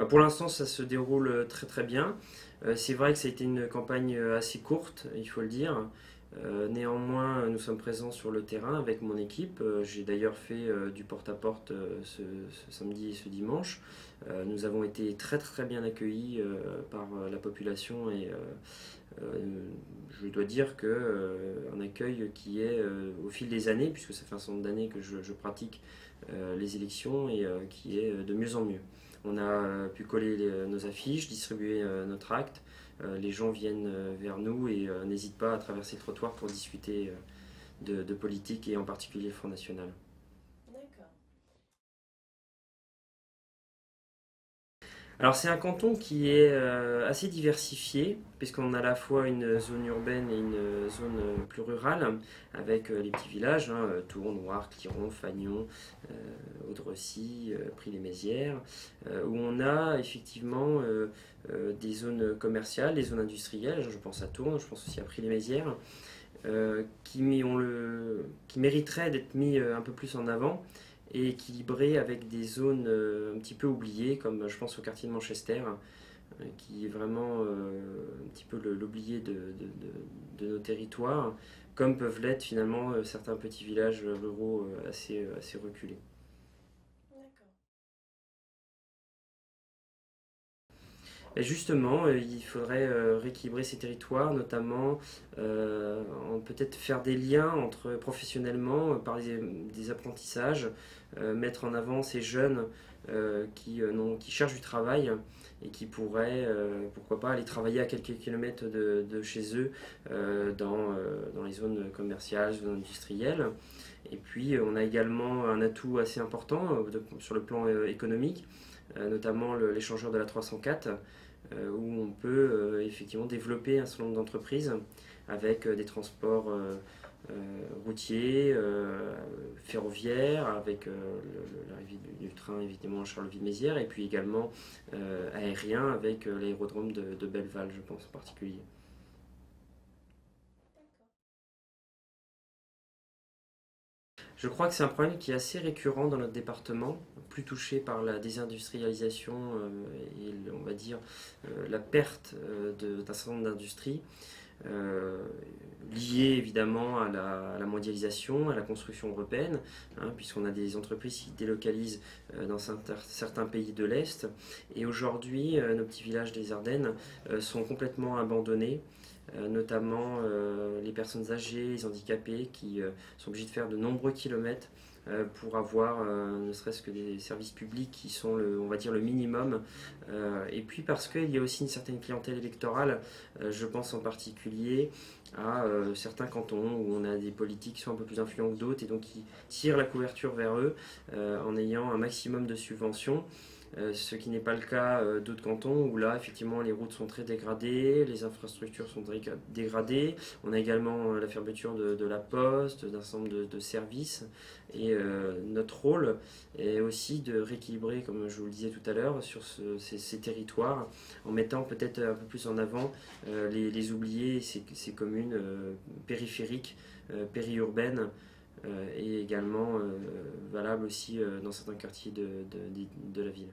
Pour l'instant, ça se déroule très très bien. C'est vrai que ça a été une campagne assez courte, il faut le dire. Néanmoins, nous sommes présents sur le terrain avec mon équipe. J'ai d'ailleurs fait du porte-à-porte ce samedi et ce dimanche. Nous avons été très très bien accueillis par la population et je dois dire un accueil qui est au fil des années, puisque ça fait un certain nombre d'années que je pratique les élections et qui est de mieux en mieux. On a pu coller nos affiches, distribuer notre acte. Les gens viennent vers nous et n'hésitent pas à traverser le trottoir pour discuter de politique et en particulier le Front National. D'accord. Alors c'est un canton qui est assez diversifié, puisqu'on a à la fois une zone urbaine et une zone plus rurale, avec les petits villages, hein, Tours, Noir, Cliron, Fagnon, Audrecy, Prix-les-Mézières, où on a effectivement des zones commerciales, des zones industrielles, je pense à Tours, je pense aussi à Prix-les-Mézières, qui mériteraient d'être mis un peu plus en avant et équilibré avec des zones un petit peu oubliées, comme je pense au quartier de Manchester, qui est vraiment un petit peu l'oublié de nos territoires, comme peuvent l'être finalement certains petits villages ruraux assez reculés. D'accord. Et justement, il faudrait rééquilibrer ces territoires, notamment peut-être faire des liens entre professionnellement par des apprentissages, mettre en avant ces jeunes qui cherchent du travail et qui pourraient, pourquoi pas, aller travailler à quelques kilomètres de chez eux dans les zones commerciales, zones industrielles. Et puis, on a également un atout assez important sur le plan économique, notamment l'échangeur de la 304, où on peut effectivement développer un certain nombre d'entreprises avec des transports routiers, ferroviaires, avec l'arrivée du train évidemment à Charleville-Mézières, et puis également aérien avec l'aérodrome de Belleval, je pense en particulier. Je crois que c'est un problème qui est assez récurrent dans notre département, plus touché par la désindustrialisation et on va dire la perte d'un certain nombre d'industries, euh, liées évidemment à la mondialisation, à la construction européenne, hein, puisqu'on a des entreprises qui délocalisent dans certains pays de l'Est. Et aujourd'hui, nos petits villages des Ardennes sont complètement abandonnés, notamment les personnes âgées, les handicapés qui sont obligés de faire de nombreux kilomètres pour avoir ne serait-ce que des services publics qui sont on va dire le minimum. Et puis parce qu'il y a aussi une certaine clientèle électorale, je pense en particulier à certains cantons où on a des politiques qui sont un peu plus influents que d'autres et donc qui tirent la couverture vers eux en ayant un maximum de subventions. Ce qui n'est pas le cas d'autres cantons où là effectivement les routes sont très dégradées, les infrastructures sont dégradées, on a également la fermeture de la poste, d'un certain nombre de services et notre rôle est aussi de rééquilibrer, comme je vous le disais tout à l'heure, sur ces territoires en mettant peut-être un peu plus en avant les oubliés, ces communes périphériques, périurbaines et également valables aussi dans certains quartiers de la ville.